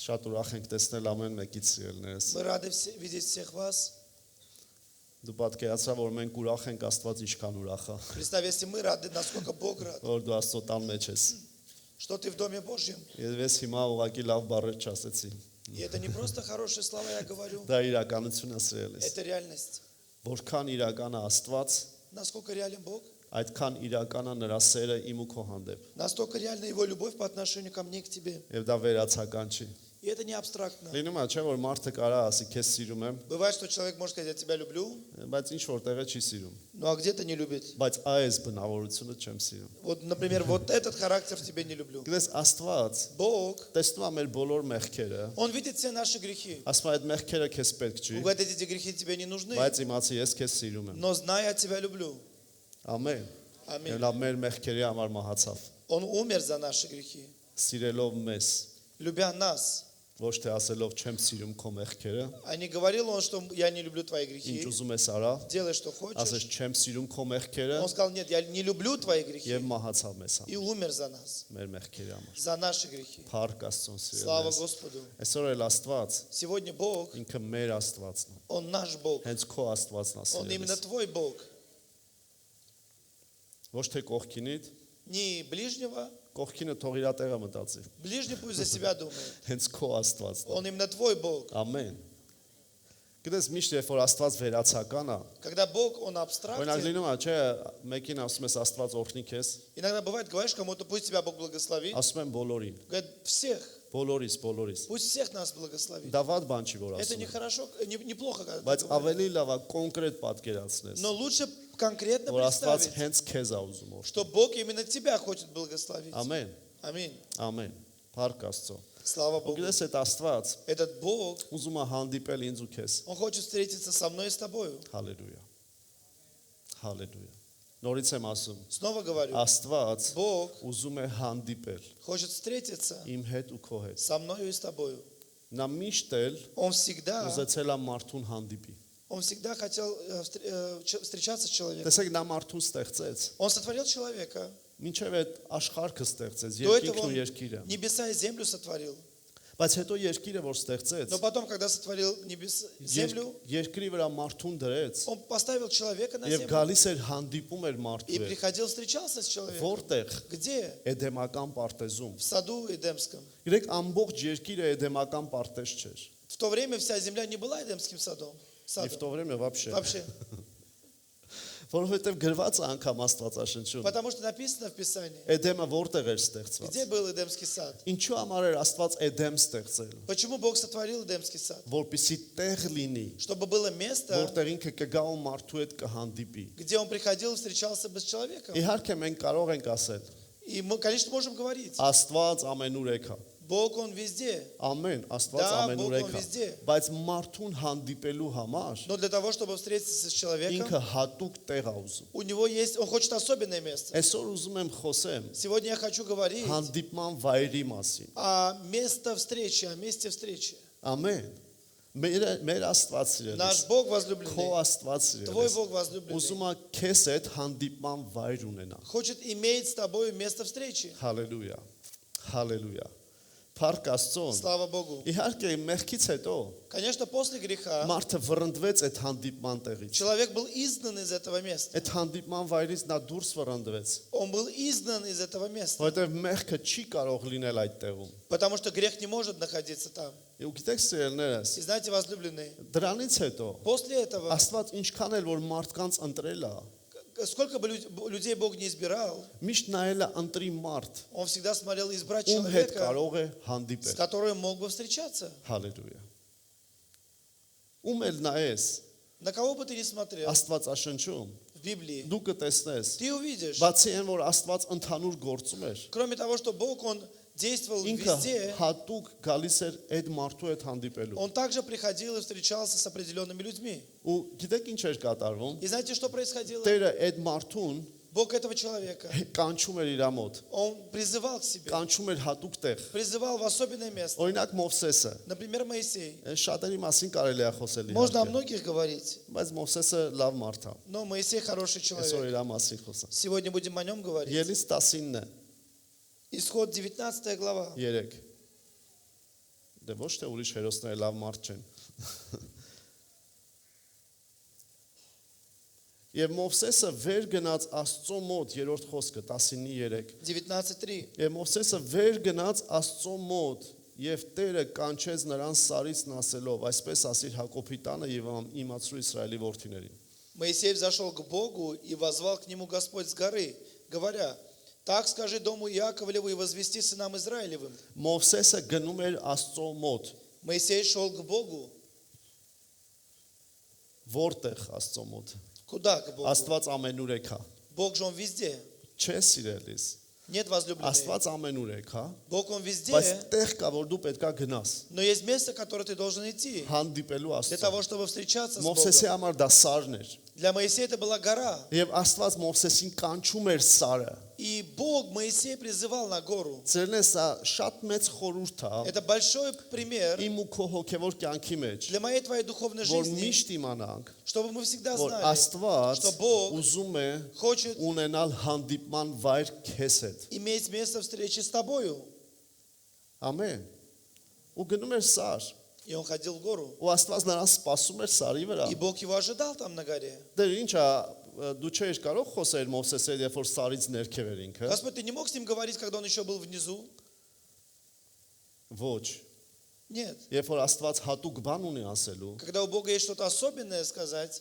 Շատ ուրախ ենք տեսնել ամեն մեկից սիրելիներս։ Мы рады видеть всех вас. Դու պատկերացրա, որ մենք ուրախ ենք, Աստված ինչքան ուրախ է, Представь, если мы рады, насколько Бог рад, որ դու Աստծո տան մեջ ես։ что ты в Доме Божьем. Եվ ես հիմա ուղղակի լավ բառեր չասեցի։ И это не просто хорошие слова я говорю, Դա իրականություն է սիրելիս։ это реальность. Որքան իրական է Աստված, Насколько реален Бог, այդքան իրական է նրա սերը իմ ու քո հանդեպ։ настолько реальна Его любовь по отношению ко мне и к тебе. Եվ դա վերացական չի։ И это не абстрактно. Լինում է, չէ՞ որ մարդը կարա ասի, քեզ сիրում եմ, Бывает, что человек может сказать, я тебя люблю, բայց ինչ որտեղը չի սիրում։ ну а где-то не любит. Բայց այս բնավորությունը չեմ սիրում։ Вот, например, вот этот характер в тебе не люблю. Գիտես, Աստված Бог, տեսնում է մեր բոլոր մեղքերը, Он видит все наши грехи. ասում է այդ мեղքերը քեզ պետք չի, Говорит, эти грехи тебе не нужны, բայց իմացի ես քեզ սիրում եմ։ но знай, я тебя люблю. Ամեն։ Аминь. Եվ լավ մեր մեղքերի համար մահացավ։ Он умер за наши грехи, Սիրելով մեզ, любя нас. ոչ թե ասելով չեմ սիրում քո մեղքերը, А не говорил он, что я не люблю твои ինչ грехи, ուզում ես արա, делай, что ասես хочешь. չեմ սիրում քո մեղքերը Он сказал, нет, я не люблю твои եւ грехи, մահացավ մեզ и համար, умер за нас, մեր մեղքերի համար։ за наши грехи. Փառք Աստծուն Слава սիրելիս։ Господу. Այսօր էլ Աստված, Сегодня Бог, ինքը մեր Աստվածն է, Он наш Бог, հենց քո Աստվածն է Он именно սիրելիս։ твой Бог. Ոչ թե կողքինիդ, Не ближнего, կողքինը թող իր տեղը մտածի։ ближний пусть за себя думает. Հենց քո Աստվածն է։ Он именно твой Бог. Ամեն։ Գիտես, միշտ երբ որ Աստված վերացական է, Когда Бог, Он օրինակ абстрактен, լինում է, չէ, մեկին ասում ես Աստված օրհնի քեզ, иногда бывает, говоришь кому-то, пусть тебя Бог благословит. ասում եմ բոլորին, Говорит, всех, բոլորիս։ пусть всех нас благословит. Դա վատ бан չի որ Это ասում не եմ, хорошо, неплохо, когда բայց ты говоришь. ավելի լավ է կոնկրետ պատկերացնես, Но лучше конкретно որ Աստված представить, հենց քեզ է ուզում օրհնել։ что Бог именно тебя хочет благословить. Ամեն, Аминь. ամեն։ Փառք Աստծո։ Слава Ու Богу. գիտես այդ Աստված Этот Бог, ուզում է հանդիպել ինձ ու քեզ։ Он хочет встретиться со мной и с тобою. Հալելույա։ Հալելույա։ Նորից եմ ասում, Снова говорю, Աստված Бог ուզում է հանդիպել хочет встретиться իմ հետ ու քո հետ։ со мною и с тобою. Նա միշտ էլ Он всегда մարդուն հանդիպի։ хотел встречаться с человеком. Տեսեք, նա մարդուն ստեղծեց, Он сотворил человека. մինչև այդ աշխարհը ստեղծեց, До этого երկինքն ու он երկիրը։ небеса и землю сотворил. Բայց հետո երկիրը որ ստեղծեց, Но потом, когда сотворил землю, երկրի вրա մարդուն դրեց, Он поставил человека на եւ землю գալիս էր հանդիպում էր и մարդու հետ։ приходил, встречался с человеком. Որտեղ Где? Էդեմական պարտեզում։ В саду Эдемском. Իրեք ամբողջ երկիրը Էդեմական պարտեզ չէր։ В то время вся земля не была Эдемским садом. Եվ в то время вообще։ Вообще. Որովհետև գրված է անգամ Աստվածաշնչում։ Потому что написано в Писании. Էդեմը որտեղ էր ստեղծված։ Где был Эдемский сад? Ինչու համար էր Աստված Էդեմ ստեղծել։ Почему Бог сотворил Эдемский сад? Որպեսզի տեղ լինի, Чтобы было место, որտեղ ինքը կգա ու մարդու հետ կհանդիպի։ где он приходил и встречался бы с человеком. Իհարկե մենք կարող ենք ասել, И мы, конечно, можем говорить. Աստված ամենուր եկա։ Бог, Он везде. Ամեն, Աստված Да, ամենուր Бог, Он եկա։ везде. Բայց մարդուն հանդիպելու համար Но для того, чтобы встретиться с человеком, ինքը հատուկ տեղ է ուզում։ у него есть, он хочет особенное место. Այսօր ուզում եմ խոսեմ Сегодня я хочу говорить հանդիպման վայրի մասին։ о месте встречи, о месте встречи. Ամեն։ Մեր Աստված սիրելիս։ Наш Бог Քո возлюбленный, Աստված твой սիրելիս։ Бог возлюбленный, Ուզում է քեզ հետ հանդիպման վայր ունենա։ хочет иметь с тобой место встречи. Հալելույա։ Հալելույա։ Փառք Աստծուն։ Слава Богу. Իհարկե մեղքից հետո Конечно, после греха մարդը վռնդվեց այդ հանդիպման տեղից։ человек был изгнан из этого места. Այդ հանդիպման վայրից նա դուրս վռնդվեց, Он был изгнан из этого места. որովհետև մեղքը չի կարող լինել այդ տեղում։ Потому что грех не может находиться там. Ու գիտեք սիրելիներս, И знаете, возлюбленные, դրանից հետո после этого, Աստված ինչքան էլ որ մարդկանց ընտրել է, сколько бы людей Бог не избирал, միշտ նայել է ընտրի մարդ, Он всегда смотрел избрать ում հետ человека, կարող է с հանդիպել։ которым мог бы встречаться. Հալելույա։ Ում էլ նայես, На кого бы ты ни смотрел Աստվածաշնչում в Библии, դու կտեսնես, ты увидишь, բացի այն որ Աստված ընդհանուր գործում էր, кроме того, что Бог, Он действовал ինքը везде, հատուկ գալիս էր այդ մարդու հետ հանդիպելու։ Он также приходил и встречался с определенными людьми. Ու գիտեք ինչ էր կատարվում։ И знаете, что происходило? Տերը այդ մարդուն Бог этого человека, կանչում էր իր մոտ, Он призывал к себе, կանչում էր հատուկ տեղ։ призывал в особенное место. Օրինակ Մովսեսը, Например, Моисей. շատերի մասին կարելի է խոսել Можно о իհարկե, многих говорить, բայց Մովսեսը լավ մարդ է։ но Моисей хороший Այսօր человек. իր մասին խոսա։ Сегодня будем о нем говорить. Ելից 19-ը, Исход 19 глава. 3։ դե ոչ թե ուրիշ հերոսները լավ մարդ չեն։ Եվ Մովսեսը վեր գնաց Աստծո մոտ, երրորդ խոսքը 19:3։ 19:3. Եվ Մովսեսը վեր գնաց Աստծո մոտ, եւ Տերը կանչեց նրան սարից ասելով, այսպես ասիր Հակոբի տանը եւ իմացրու Իսրայելի որդիներին։ Моисей взошел к Богу и возвал к нему Господь с горы, говоря: «Так скажи дому Иаковлеву и возвести сынам Израилевым». Մովսեսը գնում էր Աստծո մոտ, Моисей шел к Богу. որտեղ Աստծո մոտ։ Куда к Богу? Աստված ամենուր է քա։ Бог же Он везде. Չէ սիրելիս։ Нет возлюбленный. Աստված ամենուր է քա, Бог Он везде, բայց տեղ կա որ դու պետքա գնաս։ но есть место, которое ты должен идти Հանդիպելու для Աստծո։ того, чтобы встречаться с Մովսեսի Богом. համար դա սարն էր։ Для Моисея это была гора. Եվ Աստված Մովսեսին կանչում էր սարը։ И Бог Моисея призывал на гору. Ձերնես սա շատ մեծ խորհուրդ է Это большой пример իմ ու քո հոգևոր կյանքի մեջ, для моей твоей духовной որ жизни, միշտ իմանանք, чтобы мы всегда որ знали, Աստված что Бог ուզում է хочет ունենալ հանդիպման վայր քեզ հետ։ иметь место встречи с тобою. Ամեն։ Ու գնում էր սար, И он ходил в гору. ու Աստված նրան սպասում էր սարի վրա։ И Бог его ожидал там на горе. Դեր ինչ է, դու չէիր կարող խոսել Մովսեսի հետ, երբ որ սարից ներքև էր ինքը։ Господь, ты не мог с ним говорить, когда он еще был внизу? Ոչ։ Нет. Երբ որ Աստված հատուկ բան ունի ասելու, Когда у Бога есть что-то особенное сказать,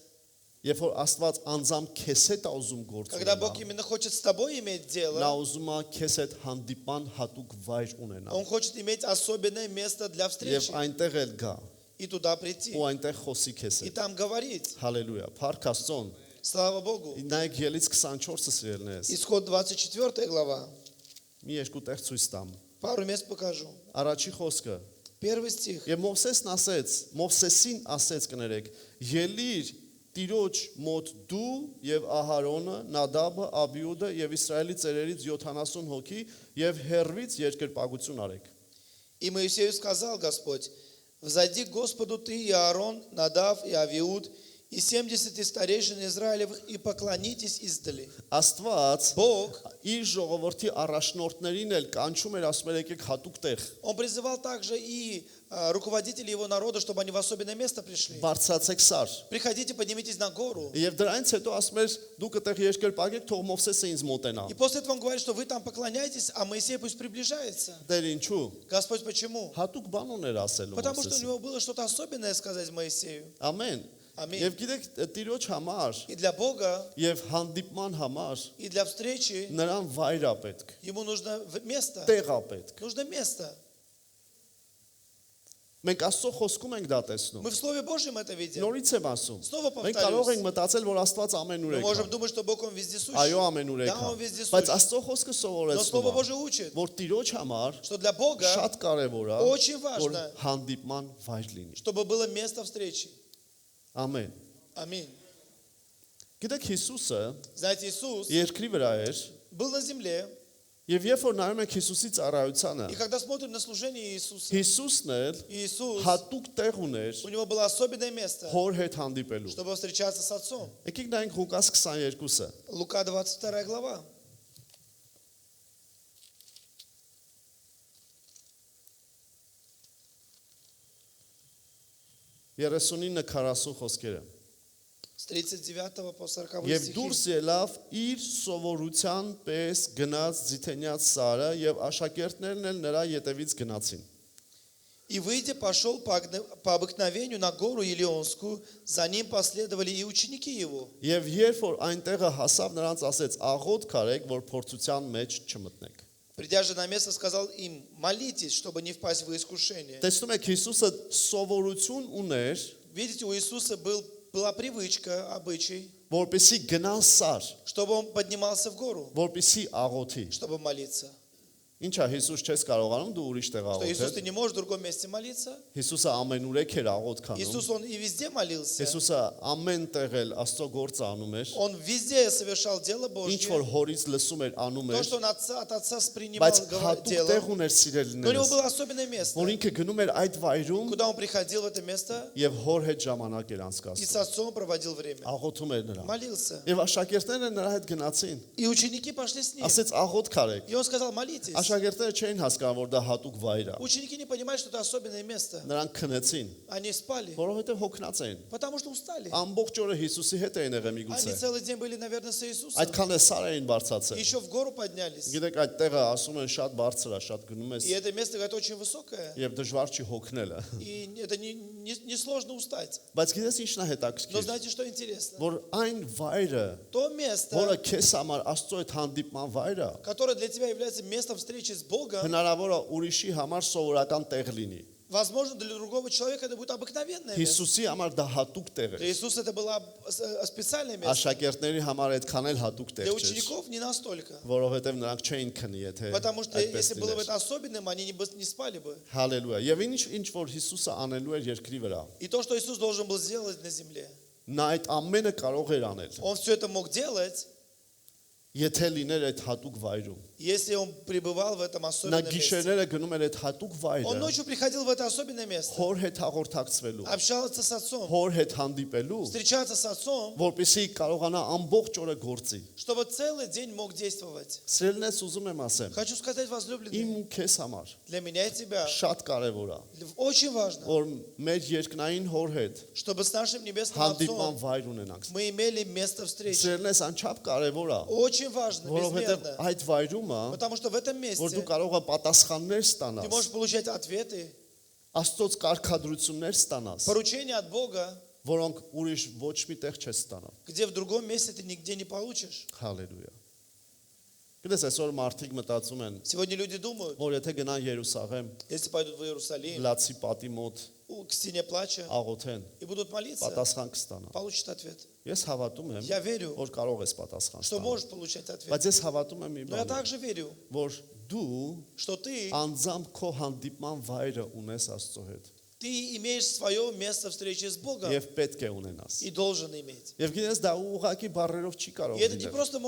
երբ որ Աստված անձամբ քեզ հետ է ուզում когда գործել, Бог именно хочет с тобой иметь նա дело, ուզում է քեզ հետ հանդիպան հատուկ վայր ունենալ։ Он хочет иметь особенное место для Եվ встречи այնտեղ էլ գա, и туда прийти, ու այնտեղ խոսի քեզ и հետ։ там говорить. Հալելույա։ Փառք Աստծուն։ Слава Богу. Նայեք Ելից 24-ը սիրելիներս։ Исход 24 глава. Մի երկու տեղ ցույց տամ։ Пару мест покажу. Առաջի խոսքը։ Первый стих. Եվ Մովսեսն ասեց, Մովսեսին ասեց կներեք. Ելիր Տիրոջ մոտ դու եւ Ահարոնը, Նադաբը, Աբիուդը եւ Իսրայելի ծերերից 70 հոգի եւ հերվից երկրպագություն արեք։ И Моисею сказал Господь: «Взойди к Господу ты и Аарон, Надав и Авиуд, и 70 из старейшин Израилевых, и поклонитесь издали». Աստված Бог, իր ժողովրդի առաջնորդներին էլ կանչում էր, ասում էր եկեք հատուկ տեղ։ Он призывал также и руководителей его народа, чтобы они в особенное место пришли. Բարձրացեք սար։ Приходите, поднимитесь на гору. Եվ դրանից հետո ասում էր դուք այդտեղ երկրպագեք, թող Մովսեսը ինձ մոտենա։ И после этого он говорит, что вы там поклоняетесь, а Моисей пусть приближается. Դեր ինչու։ Господь, почему? Հատուկ բան ուներ ասելու Потому что у Մովսեսը։ него было что-то особенное сказать Моисею. Ամեն։ Ամեն։ Եվ գիտեք, Տիրոջ համար И для Бога, եւ հանդիպման համար и для встречи նրան վայր է պետք, ему нужно место. տեղ է պետք։ Нужно место. Մենք Աստծո խոսքում ենք դա տեսնում։ Мы в Слове Божьем это видим. Նորից եմ ասում։ Снова Մենք կարող повторюсь. ենք մտածել, որ Աստված ամենուր Мы է։ можем думать, что Бог Он вездесущий. Այո, ամենուր է։ Да, Он вездесущ. Բայց Աստծո խոսքը Но Слово սովորեցնում է, Божье учит, որ Տիրոջ համար что для Бога շատ կարևոր է, очень որ важно, հանդիպման վայր լինի։ чтобы было место встречи. Ամեն։ Аминь. Գիտեք Հիսուսը Знаете, Иисус երկրի վրա էր, был на земле, եւ երբ որ նայում ենք Հիսուսի ծառայությանը, и когда смотрим на служение Иисуса, Հիսուսն էլ Иисус, հատուկ տեղ ուներ у него было особенное место, հոր հետ հանդիպելու։ чтобы встречаться с Отцом. Եկեք նայենք Ղուկաս 22-ը։ Лука 22 глава. Երեսունինը 40 խոսքերը։ С 39 по 40 Եվ стихи. դուրս ելավ իր սովորության պես գնաց Ձիթենյաց Սարը եւ աշակերտներն էլ նրա ետևից գնացին։ И, выйдя, пошел по обыкновению на гору Елеонскую, за ним последовали и ученики его. Եվ երբ որ այնտեղը հասավ, նրանց ասեց. «Աղոտ կարեք, որ փորձության մեջ չմտնեք»։ Придя же на место, сказал им: «Молитесь, чтобы не впасть в искушение». Տեսնում եք Հիսուսը սովորություն ուներ, Видите, у Иисуса была привычка, обычай, որպեսի գնա Սար, чтобы он поднимался в гору, որպեսի աղոթի։ чтобы молиться. Ինչա Հիսուս չես կարողանում դու ուրիշ տեղ Что Иисус, աղոթել։ ты не можешь в другом месте молиться? Հիսուսը ամենուրեք էր աղոթ քանում։ Иисус, Он и везде молился. Հիսուսը ամեն տեղ էլ Աստծո գործը անում էր։ Он везде совершал дело Ինչ որ Божье. հորից лսում էր, անում То, էր, что он от Отца принимал բայց հատուկ дело. տեղ ուներ Но у него սիրելիներս, было особенное место, որ ինքը գնում էր այդ վայրում куда он приходил в это место եւ հոր հետ ժամանակ էր и անցկացնում։ с Отцом проводил время. Աղոթում էր նրան։ Молился. Եվ աշակերտները նրա հետ գնացին։ И ученики пошли с ним. Ասեց աղոթ կարեք։ И он сказал: молитесь. Աշակերտները չէին հասկանում, որ դա հատուկ վայր է։ Ученики не понимают, что это особенное место. Նրանք քնեցին, Они спали, որովհետև հոգնած էին։ потому что устали. Ամբողջ օրը Հիսուսի հետ էին եղել Они միգուցե։ целый день были, наверное, с Иисусом. Այդքան է սար էին բարձացել։ Еще в гору поднялись. Գիտեք, այդ տեղը ասում են շատ բարձր է, շատ գնում ես И это место, говорят, очень высокое. եւ դժվար չի հոգնելը։ И это не сложно устать. Բայց գիտես ինչն է Но հետաքրքիր, знаете, что интересно? որ այն վայրը, То место, որը քեզ համար Աստծո հետ հանդիպման վայր է, которое для тебя является местом встречи с Богом, հնարավոր է ուրիշի համար սովորական տեղ լինի։ возможно, для другого человека это будет обыкновенное место. Հիսուսի համար դա հատուկ տեղ Для է։ Иисуса это было специальное место. Աշակերտների համար այդքան էլ հատուկ տեղ Для չէ, учеников не настолько. որովհետև նրանք չէին քնի, եթե Потому что այդպես если было бы լիներ։ это особенным, они не спали бы. Հալելույա։ Եվ ինչ որ Հիսուսը անելու էր երկրի վրա, И то, что Иисус должен был сделать на земле, նա այդ ամենը կարող էր անել, Он все это мог делать, եթե լիներ այդ հատուկ վայրում։ если Он пребывал в этом Նա особенном месте. գիշերները գնում էր այդ հատուկ Он վայրը, ночью приходил в это особенное место, հոր հետ հաղորդակցվելու, общался с Отцом, հոր հետ հանդիպելու, встречаться с Отцом, որպեսզի կարողանա ամբողջ օրը գործի։ чтобы целый день мог действовать. Սիրելնես ուզում եմ ասեմ, Хочу сказать, возлюбленные, իմ ու քեզ համար для меня и тебя շատ կարևոր է, очень важно, որ մեր երկնային հոր հետ чтобы с нашим небесным հանդիպման Отцом վայր ունենանք։ мы имели место встречи. Սիրելնես անչափ կարևոր է, Очень важно, որովհետև безмерно. այդ վայրումը, Потому что в этом որ месте դու կարող ես պատասխաններ ты ստանաս, можешь получать ответы, Աստծոց կարգադրություններ ստանաս, поручения от Бога, որոնք ուրիշ ոչ մի տեղ չես ստանա։ где в другом месте ты нигде не получишь. Հալելույա։ Գիտես, այսօր մարդիկ մտածում են, Сегодня люди думают, որ եթե գնան Երուսաղեմ, если пойдут в Иерусалим, լացի պատի մոտ к стене плача աղոթեն, и будут молиться, պատասխան կստանա։ получат ответ. Ես հավատում եմ, Я верю, որ կարող ես պատասխան что ստանալ։ можешь получать ответ. Բայց ես հավատում եմ մի Но я բան, также верю, որ դու что ты անձամբ քո հանդիպման վայրը ունես Աստծո հետ имеешь свое место встречи с Богом եւ պետք է ունենաս։ и должен иметь. Եվ գիտես, դա ուղղակի բառերով չի И կարող это не լինել։ просто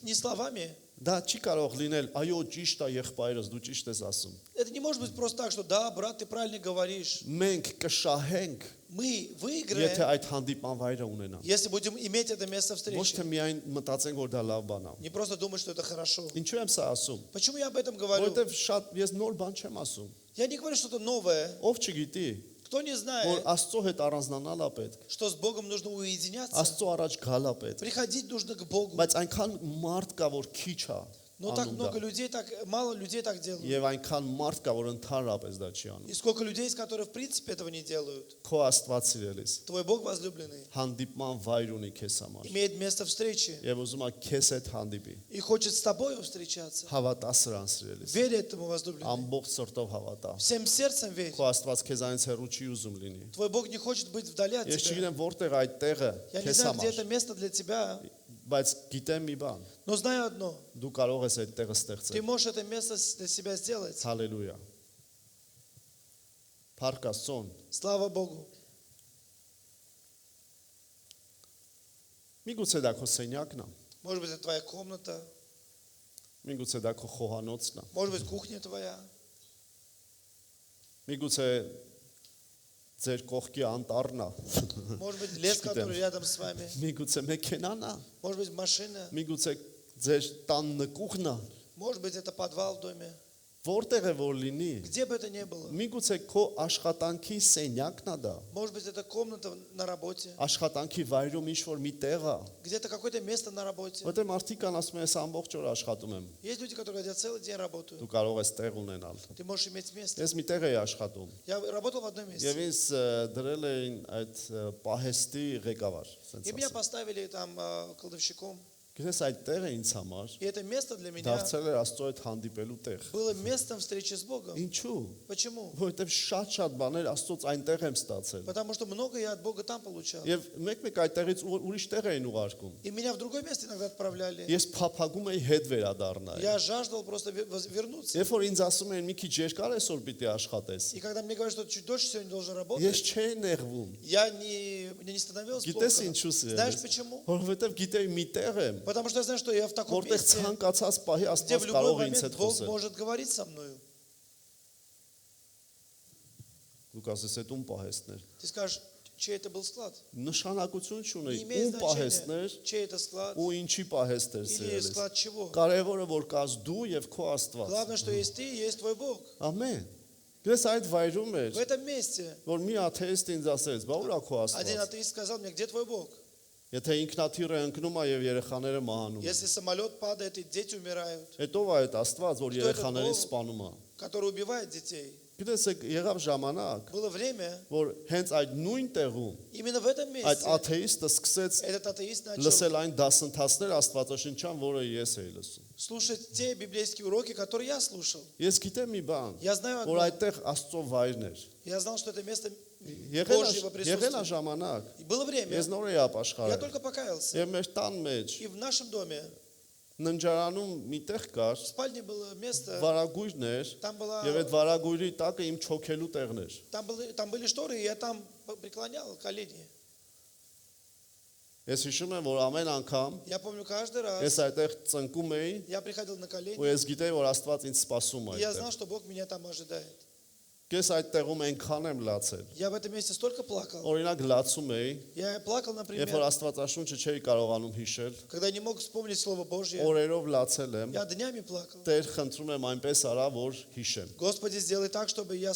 не словами. Դա չի կարող լինել, այո, ճիշտ է եղբայրս, դու ճիշտ ես ասում։ Это не может быть просто так, что да, брат, ты правильно говоришь. Մենք կշահենք, Мы եթե выиграем, այդ հանդիպման վայրը ունենանք։ если будем иметь это место Ոչ встречи. թե միայն մտածենք, որ դա լավ բան է։ Не просто думать, что это хорошо. Ինչու եմ սա ասում։ Почему я об этом говорю? Որովհետև շատ ես նոր бан չեմ ասում։ Я не говорю что-то новое. Ով չգիտի, Кто не որ знает, Աստծո հետ առանձնանալ է պետք։ что с Богом нужно уединяться, Աստծո առաջ գալ է պետք։ приходить нужно к Богу. Բայց այնքան մարդ կա, որ քիչ է։ Но так անում много դա։ людей, так мало людей так делают. Եվ այնքան մարդ կա, որ ընդհանրապես դա չի անում։ И сколько людей есть, которые в принципе этого не делают. Քո Աստված սիրելիս Твой Бог возлюбленный հանդիպման վայր ունի քեզ համար։ имеет место встречи Եվ уզում է քեզ հետ հանդիպի։ и хочет с тобой встречаться. Հավատա սրան սիրելիս։ Верь этому, возлюбленный. Ամբողջ սրտով հավատա։ Всем сердцем верь. Քո Աստված քեզանից հեռու չի ուզում լինի։ Твой Бог не хочет быть вдали от Ես тебя. չգիտեմ որտեղ այդ տեղը Я не քեզ знаю, где համար, это место для тебя, բայց գիտեմ մի բան, но знаю одно. դու կարող ես այդ տեղը Ты ստեղծել։ можешь это место для себя сделать. Հալելույա։ Փառք Աստծուն։ Слава Богу. Միգուցե դա քո սենյակն է, Может быть, это твоя комната, միգուցե դա քո խոհանոցն է, может быть, кухня твоя, միգուցե ձեր կողքի անտառն է, может быть, лес, который рядом с вами, միգուցե մեքենան է, может быть, машина, միգուցե ձեր տան նկուղն է, может быть, это подвал в доме. որտեղ է որ լինի, Где бы это ни было. միգուցե քո աշխատանքի սենյակն է դա, Может быть, это комната на работе, աշխատանքի վայրում ինչ որ մի տեղ է, где-то какое-то место на работе. որտեղ մարդիկ կան ասում են, ես ամբողջ օր աշխատում եմ, Есть люди, которые говорят, я целый день работаю. դու կարող ես տեղ ունենալ։ Ты можешь иметь место. Ես մի տեղ էի աշխատում, Я работал в одном месте. եւ ինձ դրել էին այդ պահեստի ղեկավար, ասենց И меня ասեմ։ поставили там кладовщиком. Գիտես այդ տեղը ինձ համար И это место для меня դարձել էր Աստծո հետ հանդիպելու տեղ։ было местом встречи с Богом. Ինչու՞։ Почему? Որովհետև շատ բաներ Աստծոց այնտեղ եմ ստացել։ Потому что много я от Бога там получал. Եվ մեկ-մեկ այդտեղից ուրիշ տեղ էին ուղարկում։ И меня в другое место иногда отправляли. Ես փափագում էի հետ վերադառնալ։ Я жаждал просто вернуться. Երբ որ ինձ ասում են մի քիչ երկար այսօր пիտի աշխատես, И когда мне говорят, что чуть дольше сегодня должен ես работать, չէի նեղվում։ мне не становилось Գիտես плохо. ինչու՞ Знаешь սիրելիս։ почему? Որովհետև գիտեի մի տեղ եմ, Потому что я знаю, что я в таком որտեղ месте, ցանկացած պահի где в Աստված любой կարող է ինձ момент հետ Бог խոսել։ может говорить со мною. Դու կասես այդ ում պահեստներ։ Ты скажешь, чей это был склад. Նշանակություն չունի Не имеет ում պահեստներ значения, чей это склад ու ինչի պահեստեր или սիրելիս։ склад чего. Կարևորը որ կաս դու եւ քո Աստված։ Главное, что есть ты, есть твой Бог. Ամեն։ Դες այդ վայրում էր, В этом месте որ մի աթեիստ ինձ ասեց, «Բա ուր է քո один Աստված»։ атеист сказал мне, где твой Бог? Եթե ինքնաթիռը ընկնում է եւ երեխաները մահանում են։ Если самолет падает и дети умирают, Հետո է այդ Աստված, որ Что երեխաներին это սպանում է։ который убивает детей. Գիտես, եղավ ժամանակ, Было время, որ հենց այդ նույն տեղում именно в этом այդ месте աթեիստը սկսեց этот атеист начал լսել այն դասընթացներ Աստվածաշնչյան, որը ես էի լսում։ слушать те библейские уроки, которые я слушал. Ես գիտեմ մի բան, Я знаю որ одно. այդտեղ Աստծո վայրն էր։ Я знал, что это место Եղել Божьего է присутствия. ժամանակ, И было время, ես նոր էի я ապաշխարել։ только покаялся. Եվ մեր տան մեջ И в нашем доме, ննջարանում մի տեղ կար, в спальне было место, վարագույրներ, там եւ այդ վարագույրի տակը իմ չոքելու տեղն էր։ там были шторы, и я там преклонял колени. Ես հիշում եմ, որ ամեն անգամ Я помню, каждый раз ես այդտեղ ծնկում էի, я приходил на колени, ու ես գիտեի, որ Աստված ինձ սպասում է и я այդտեղ։ знал, что Бог меня там ожидает. Ես այդ տեղում այնքան եմ լացել։ Я в этом месте столько плакал. Օրինակ լացում էի, Я плакал, երբ որ например, Աստվածաշունչը չէի կարողանում հիշել, когда не мог вспомнить Слово Божье. օրերով լացել եմ, Я днями плакал. Տեր խնդրում եմ այնպես արա, որ հիշեմ։ Господи, сделай так, чтобы я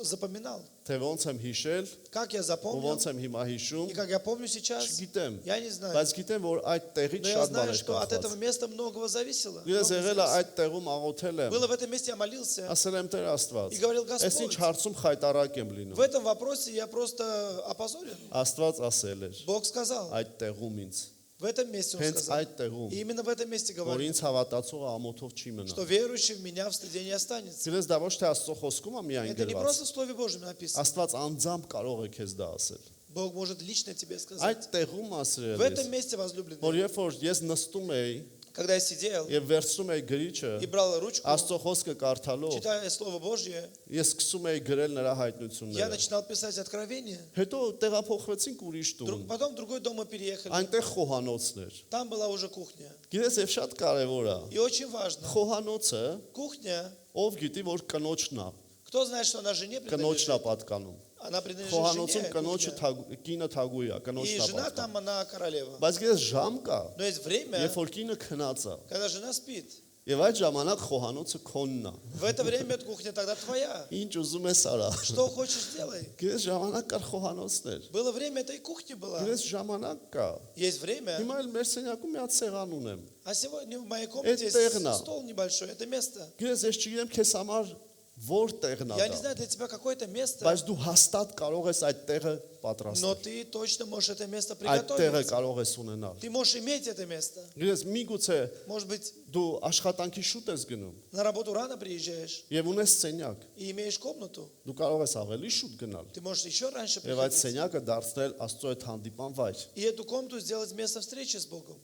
запоминал. Թե ոնց եմ հիշել, Как я ու запомнил, ոնց եմ հիմա հիշում, и как я помню сейчас, չգիտեմ, я не знаю. բայց գիտեմ, որ այդ տեղից Но я շատ знаю, բաներ что от этого կախված։ места многого зависело. Ես Много եղել է зависело. այդ տեղում աղոթել եմ, Было в этом месте, я молился ասել եմ Տեր Աստված, и говорил, ես ինչ Господь, հարցում խայտարակ եմ в լինում։ этом вопросе я просто опозорен. Աստված ասել էր Бог сказал, այդ տեղում ինձ, в этом месте Он հենց сказал. այդ տեղում, И именно в этом месте որ говорит, ինձ հավատացողը ամոթով չի մնա։ что верующий в меня в стыде не останется. Գիտես, դա ոչ թե Աստծո խոսքում է միայն Это не գրված, просто в Слове Божьем написано. Աստված անձամբ կարող է քեզ դա ասել։ Бог может лично тебе сказать. Այդ տեղում В ասրել этом ես, месте, որ возлюбленный, երբ որ ես նստում էի когда я сидел եւ վերցնում էի գրիչը, и брал ручку, Աստծո խոսքը կարդալով, читая Слово Божье, ես սկսում էի գրել նրա я հայտնությունները։ начинал писать откровения. Հետո տեղափոխվեցինք ուրիշ տուն։ Потом в другой дом мы переехали. Այնտեղ խոհանոցն էր։ Там была уже кухня. Գիտես, եւ շատ կարեւոր է։ И очень важно, Խոհանոցը кухня, ով գիտի, որ կնոջն է, кто знает, что она жене կնոջն է принадлежит? պատկանում։ Она принадлежит Խոհանոցում жене, կնոջը кухня. կինը թագուի է, И կնոջն է жена պատկանում։ там, она королева. Բայց գիտես, ժամ կա, Но есть время, երբ որ կինը քնած է, когда жена спит. եւ այդ ժամանակ խոհանոցը քոնն է։ В это время эта кухня тогда твоя. Ինչ ուզում ես արա։ Что хочешь, делай. Գիտես, ժամանակ կար խոհանոցներ։ Было время, этой кухни была. Գիտես, ժամանակ կա։ Есть время. Հիմա էլ մեր սենյակում մի հատ սեղան ունեմ։ А сегодня в моей комнате есть տեղն է։ стол небольшой. Это место. Գիտես, ես չգիտեմ քեզ համար որ տեղն է Я не դա։ знаю, для тебя какое-то место, Բայց դու հաստատ կարող ես այդ տեղը но պատրաստել։ ты точно можешь это место Այդ տեղը приготовить. կարող ես ունենալ։ Ты можешь иметь это место. Գիտես, միգուցե Может быть, դու աշխատանքի շուտ ես գնում на работу рано приезжаешь եւ ունես սենյակ։ и имеешь комнату. Դու կարող ես ավելի շուտ գնալ Ты можешь еще раньше եւ այդ приходить. սենյակը դարձնել Աստծո այդ հանդիպան վայր։ И эту комнату сделать место встречи с Богом.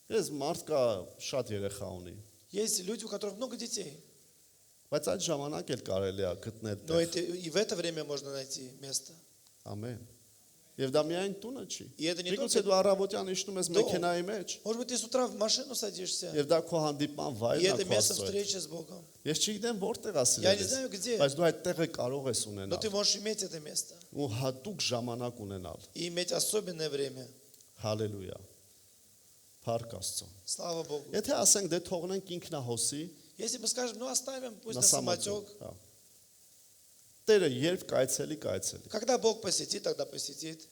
Ես մարդ կա շատ երեխա ունի, Есть люди, у которых много детей. բայց այդ ժամանակ էլ կարելի է գտնել Но տեղ։ и в это время можно найти место. Ամեն։ Եվ դա միայն տունը չի։ И это не Միգուցե только... դու առավոտյան իջնում ես Դու- մեքենայի մեջ Может быть, ты с утра в машину садишься, եւ դա քո հանդիպան и վայրն это է քո место Աստծո հետ։ встречи с Богом. Ես չգիտեմ որտեղ Я ասել не знаю, где, բայց դու այդ տեղը կարող ես но ունենալ ты можешь иметь это место ու հատուկ ժամանակ ունենալ։ и иметь особенное время. Հալելույա։ Փառք Աստծո։ Слава Богу. Եթե ասենք դե թողնենք ինքնահոսի, Если мы скажем, ну оставим, пусть նա на самотек. հա։ Տերը երբ կայցելի։ Когда Бог посетит, тогда посетит.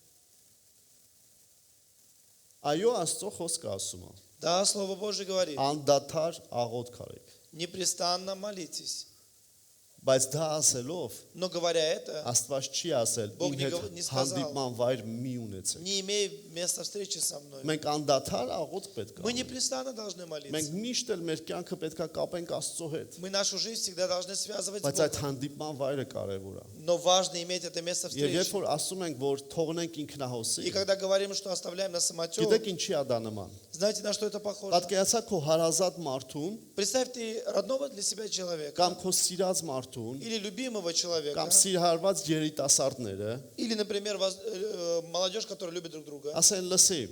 Այո, Աստծո խոսքը ասում է. Да, Слово Божье говорит, Անդադար աղոթք արեք։ непрестанно молитесь. Բայց դա ասելով Но говоря это, Աստված չի ասել Բог իմ հետ не сказал. հանդիպման վայր մի ունեցեք։ не имея места встречи со мной, Մենք անդադար աղոթք պետք է мы անենք։ непрестанно должны Մենք молиться. միշտ էլ մեր կյանքը պետք է կապենք Աստծո հետ։ Мы нашу жизнь всегда должны связывать с Բայց այդ Богом. հանդիպման վայրը կարևոր է։ Но важно иметь это место Եվ երբ встречи. որ ասում ենք, որ թողնենք ինքնահոսի, И когда говорим, что оставляем на самотек, գիտեք ինչի է դա նման։ знаете, на что это похоже? Պատկերացա քո հարազատ մարդուն Представь ты родного для себя человека կամ քո սիրած մարդուն или любимого человека, կամ սիրահարված երիտասարդները или, например, молодежь, которая любит друг друга. ասեն լսի,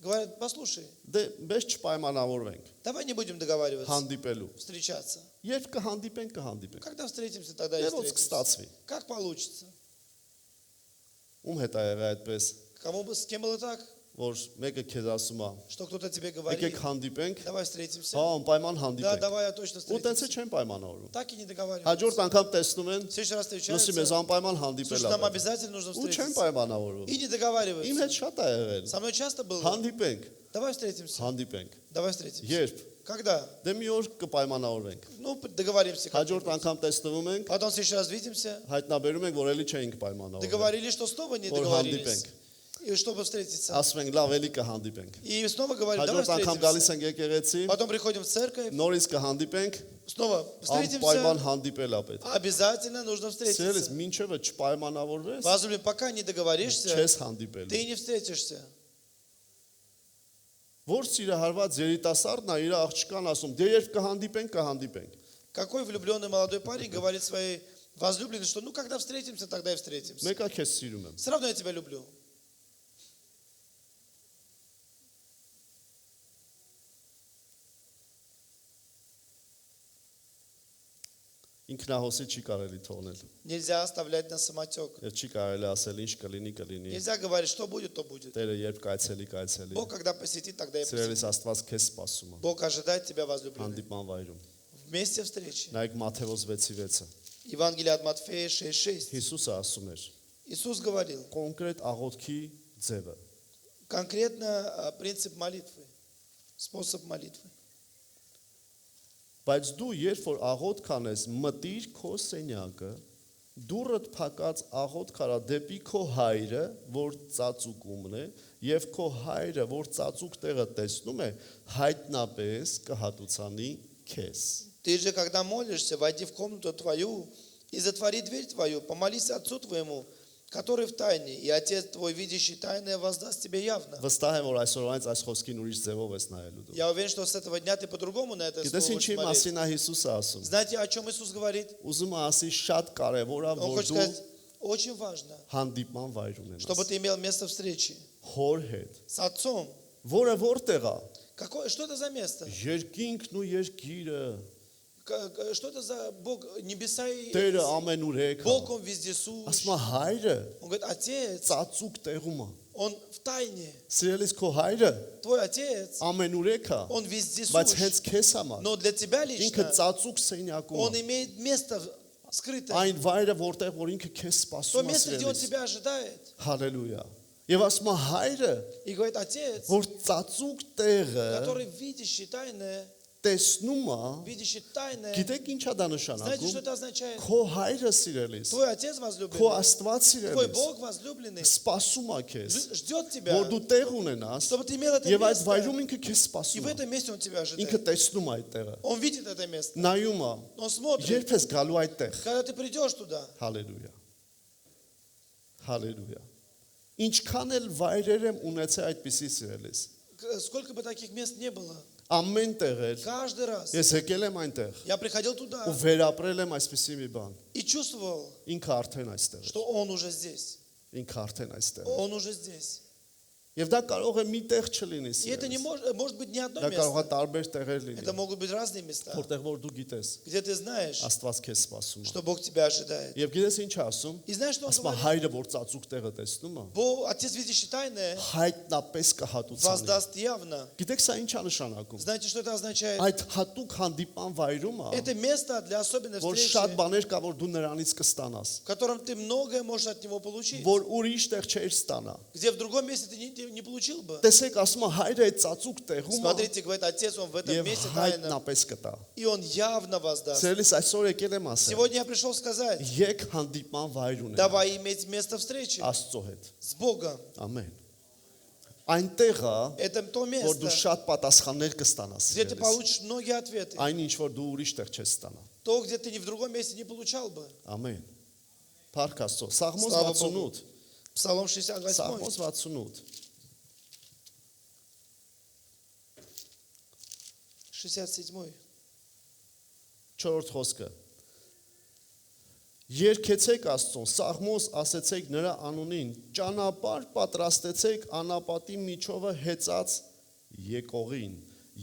Говорят, послушай, Դե mēs չպայմանավորվենք давай не будем договариваться, հանդիպելու։ встречаться. Երբ կհանդիպենք, կհանդիպենք։ Когда встретимся, тогда и Եվ ոնց встретимся. կստացվի։ Как получится? Ում հետ է եղել այդպես, С кем было так? որ մեկը քեզ ասում է, Что кто-то тебе говорит, եկեք հանդիպենք, давай встретимся. հա, անպայման Да, հանդիպենք։ давай я точно Ու տենց է встретимся. չեն пայմանավորվում։ Так и не договариваются. Հաջորդ անգամ տեսնում են, В следующий раз լսի մեզ встречаются. անպայման Слушай, հանդիպել нам ա։ обязательно нужно Ու չեն встретиться. պայմանավորվում։ И не Իմ договариваются. հետ շատ է եղել։ Со мной часто было. Հանդիպենք, Давай встретимся. հանդիպենք։ Давай встретимся. Երբ Когда? դե մի օր կպայմանավորվենք։ Ну, договоримся. Հաջորդ как-нибудь. անգամ տեսնվում ենք, Потом в следующий раз видимся. հայտնաբերում ենք, որ էլի չէինք պայմանավորվել։ Договорились, что снова не Որ договорились. հանդիպենք։ И чтобы встретиться. Ասում ենք, լավ, էլի կհանդիպենք։ И снова говорим, давай Հաջորդ անգամ գալիս встретимся. ենք եկեղեցի, Потом приходим в церковь. նորից կհանդիպենք, Снова անպայման встретимся. հանդիպել ա պետք։ Обязательно нужно Սիրելիս, встретиться. մինչև չպայմանավորվես, Возлюбленный, пока не договоришься, չես հանդիպելու։ ты и не встретишься. Որ սիրահարված երիտասարդն է իր աղջկան ասում, դե երբ կհանդիպենք, կհանդիպենք։ Какой влюбленный молодой парень говорит своей возлюбленной, что ну когда встретимся, тогда и встретимся. Մեկը քեզ սիրում եմ։ Все равно я тебя люблю. Ինքնահոսի չի կարելի թողնել։ Нельзя оставлять на самотек. Եվ չի կարելի ասել ինչ կլինի, կլինի։ Нельзя говорить, что будет, то будет. Տերը երբ կայցելի, կայցելի։ Бог, когда посетит, тогда и посетит. Սիրելիս Աստված քեզ սպասում է։ Бог ожидает тебя, возлюбленный. Հանդիպման վայրում։ В месте встречи. Նայեք Մատթեոս 6:6-ը։ Евангелие от Матфея 6:6. Հիսուսը ասում էր. Иисус говорил Կոնկրետ աղոթքի ձևը։ конкретно принцип молитвы, способ молитвы. Բայց դու երբ որ աղոթք անես, մտիր քո սենյակը, դուրդ փակած աղոթք արա դեպի քո հայրը, որ ծածուկումն է, եւ քո հայրը, որ ծածուկ տեղը տեսնում է, հայտնապես կհատուցանի քեզ։ Ты же, когда молишься, войди в комнату твою и затвори дверь твою, помолись Отцу твоему, который в тайне, и Отец твой, видящий тайное, воздаст тебе явно. Վստահ եմ որ այսօրվանից այս խոսքին ուրիշ ձևով ես նայելու դու։ Я уверен, что с этого дня ты по-другому на это Գիտես слово ինչի будешь смотреть. մասին է Հիսուսը ասում։ Знаете, о чем Иисус говорит? Ուզում է ասի շատ կարևոր է Он որ хочет դու сказать, очень важно, հանդիպման վայր ունենաս։ чтобы ты имел место встречи Հոր հետ, с Отцом. որը որտեղ է։ Что это за место? Երկինքն ու երկիրը, Что это за Бог? Небеса и Տերը ամենուրեք է։ Бог, Он вездесущ. Ասում է հայրը Он говорит, Отец, ծածուկ տեղում է։ Он в тайне. Սիրելիս քո հայրը Твой Отец, ամենուրեք է, Он բայց вездесущ. հենց քեզ համար Но для тебя ինքը лично ծածուկ սենյակում Он է։ имеет место скрытое. Այն вայրը, որտեղ որ ինքը քեզ То սպասում է место, где Он սիրելիս։ тебя ожидает. Հալելույա։ Եվ ասում է հայրը, И говорит, Отец, որ ծածուկ տեղը который видящий тайное, տեսնում է, видящий тайное. գիտեք ինչա դա Знаете, что նշանակում։ это означает? Քո հայրը սիրելիս, Твой Отец քո возлюбленный, Աստված Твой սիրելիս, Бог возлюбленный սպասում է քեզ, ждет тебя, որ դու տեղ ունենաս, чтобы ты имел это եւ այդ место. վայրում ինքը քեզ И սպասում в է։ этом месте Он тебя Ինքը ожидает. տեսնում է այդ տեղը։ Он видит это место. Նայում է, Он смотрит. երբ ես գալու այդտեղ։ Когда ты придешь туда, Հալելույա։ Հալելույա։ Ինչքան էլ վայրեր եմ ունեցել այդպիսի սիրելիս։ сколько бы таких мест не было, Ամեն տեղ էր։ каждый раз Ես եկել եմ այնտեղ я приходил туда ու վերապրել եմ այսպիսի մի բան։ и чувствовал, Ինքը արդեն այստեղ что Он уже здесь. է։ Ինքը արդեն այստեղ է։ Он уже здесь. Եվ դա կարող է մի տեղ չլինի И это не սիրելիս։ может быть не одно Դա կարող է место. տարբեր տեղեր Это լինի, могут быть разные места, որտեղ որ դու գիտես, где ты знаешь, Աստված քեզ սպասում է։ что Бог тебя ожидает. Եվ գիտես ինչ է ասում։ И знаешь, что Он Ասում է говорит? հայրը որ ծածուկ տեղը տեսնում է, Отец, видящий тайное, հայտնապես կհատուցանի։ воздаст явно. Գիտեք սա ինչ է нշանակում։ Знаете, что это означает? Այդ հատուկ հանդիպան վայրում է, Это место для особенной որ встречи, շատ բաներ կա որ դու նրանից կստանաս, в котором ты многое можешь от него получить, որ ուրիշ տեղ չէր ստանա։ где в другом месте ты не получил бы. Տեսեք, ասում է հայրը այդ ծածուկ տեղում է Смотрите, говорит Отец, Он в этом եւ месте тайно, հայտնապես կտա։ и Он явно воздаст. Սերելիս այսօր եկել եմ ասել, Сегодня я пришел сказать, եկ հանդիպման վայր ունենա давай иметь место встречи Աստծո հետ։ с Богом. Ամեն։ Այնտեղ է, Это то որ դու место, շատ պատասխաններ կստանաս։ где ты սիրելիս։ получишь многие ответы. Այն ինչ որ դու ուրիշ տեղ չես ստանա։ То, где ты ни в другом месте не получал бы. Ամեն։ Փառք Աստծո։ Սաղմոս Слава Богу. 68։ Псалом 68. Սաղմոս 68։ 67. 4-րդ խոսքը։ Երկեցեք Աստծուն, Սաղմոս ասեցեք նրա անունին, ճանապարհ պատրաստեցեք անապատի միջովը հեծած եկողին,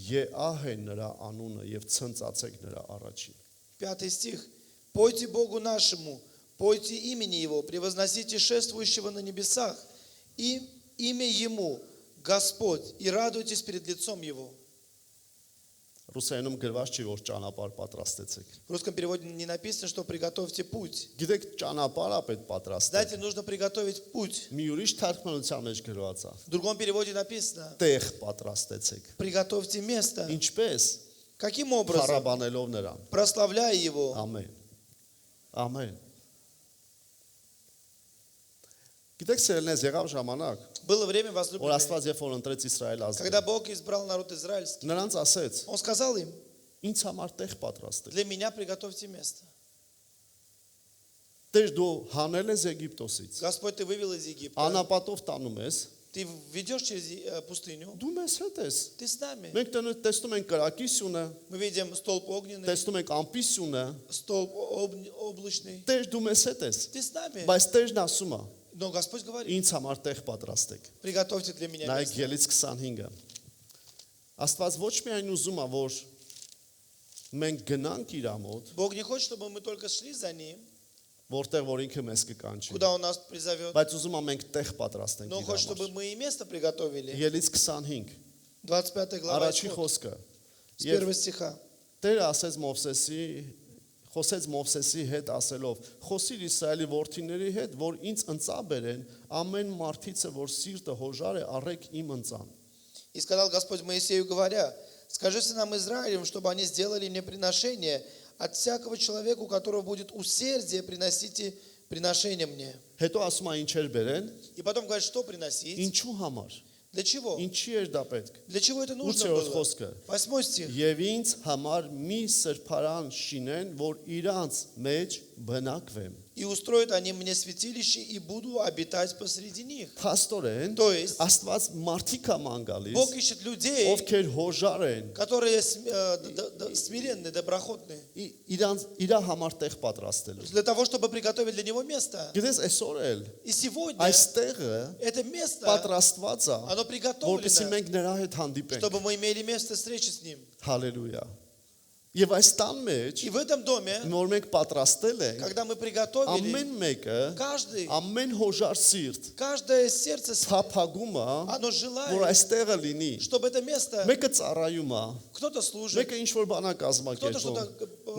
Եահ է նրա անունը եւ ցնծացեք նրա առաջին։ 5 стих. Пойте Богу нашему, пойте имени Его, превозносите шествующего на небесах, и имя Ему, Господь, и радуйтесь перед лицом Его. Ռուսերենում գրված չի որ ճանապարհ պատրաստեցեք։ В русском переводе не написано, что приготовьте путь. Գիտեք ճանապարհը պետք պատրաստել։ Знаете, нужно приготовить путь. Մի ուրիշ թարգմանության մեջ գրված է։ В другом переводе написано, Տեղ պատրաստեցեք։ приготовьте место. Ինչպես։ Каким образом? Փառաբանելով նրան։ Прославляя Его. Ամեն։ Ամեն։ Գիտեք սերելնես եղավ ժամանակ, Было время որ возлюбленное, Աստված երբ որ ընտրեց Իսրայել ազգը, когда Бог избрал народ израильский. նրանց ասեց. Он сказал им, Ինձ համար տեղ պատրաստեք։ для меня приготовьте место. Տեր դու հանել ես Եգիպտոսից։ Господь, ты вывел из Египта. Անապատով տանում ես, Ты ведешь через пустыню. դու մեզ հետ ես։ Ты с нами. Մենք տեսնում ենք կրակի սյունը, Мы видим столб огненный, տեսնում ենք ամպի սյունը, столб облачный. Տեր դու մեզ հետ ես։ Ты с нами. Բայց Տերն ասում է. Но Господь говорит, Ինձ համար տեղ պատրաստեք։ приготовьте для меня Նայեք место. Ելից 25-ը։ Աստված ոչ միայն ուզում է, որ մենք գնանք իր մոտ, Бог не хочет, чтобы мы только шли за Ним, որտեղ որ ինքը մեզ կկանչի, куда Он нас призовет, բայց уզում է մենք տեղ պատրաստենք но Он իր хочет, чтобы համար։ мы и место приготовили. Ելից 25 25 глава առաջի Исход, խոսքը։ с Եվ 1 стиха. Տերը ասեց խոսեց Մովսեսի հետ ասելով. Խոսիր Իսրայելի որդիների հետ, որ ինձ ընծա բերեն, ամեն մարդիցը, որ սիրտը հոժար է, առեք իմ ընծան։ И сказал Господь Моисею, говоря, скажи сынам Израилевым, чтобы они сделали мне приношение, от всякого человека, у которого будет усердие, приносите приношение мне. Հետո ասում է ինչեր բերեն, И потом говорит, что приносить, ինչու համար, для чего, ինչի էր դա պետք։ для чего это нужно 8-րդ было. խոսքը։ 8 стих. Եվ ինձ համար մի սրբարան շինեն, որ իրանց մեջ բնակվեմ։ И устроят они мне святилище, и буду обитать посреди них. Փաստորեն, То есть, Աստված մարդիկ է ման գալիս, Бог ищет людей, ովքեր հոժար են, которые смиренные, доброходные, իր համար տեղ պատրաստելու։ для того, чтобы приготовить для него место. Գիտես, այսօր էլ И сегодня այս տեղը это место, պատրաստված է, оно որպեսզի приготовлено, մենք նրա հետ հանդիպենք։ чтобы мы имели место встречи с Ним. Հալելույա։ Եվ այս տան մեջ, И в этом доме, որ մենք պատրաստել ենք, когда мы приготовили, ամեն մեկը, каждый, ամեն հոժար սիրտ, каждое сердце, թափագում է, оно որ желает, այս տեղը լինի։ чтобы это место, Մեկը ծառայում է, кто-то служит, մեկը ինչ որ բանա кто-то կազմակերպում, что-то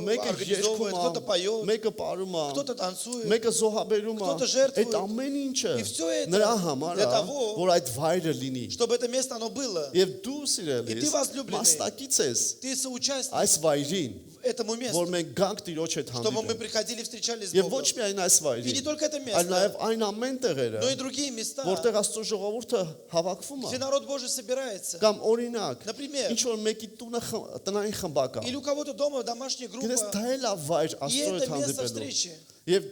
մեկը организовывает, երգում кто-то է, поет, մեկը ապարում է, кто-то танцует. մեկը զոհաբերում է, Кто-то жертвует. այդ ամեն ինչը И всё это նրա համար для է, того, որ այդ վայրը լինի։ Чтобы это место, оно было. Եվ դու И սիրելիս, ты возлюбленный. մասնակից ես Ты соучастник այս վայրին, этому որ месту, մենք գանք Տիրոջ հետ чтобы мы հանդիպենք։ приходили и встречались с Եվ Богом. ոչ միայն այս И не վայրին, только это այլ место, նաև այն ամեն տեղերը, но и другие места, որտեղ Աստծո ժողովուրդը հավաքվում где է։ народ Божий собирается. Կամ օրինակ, Например, ինչ որ мեկի տունը տնային խմբակ է։ или у кого-то дома домашняя Գիտես, группа, դա էլ է վայր и Աստծո հետ это место հանդիպելու։ встречи. Եվ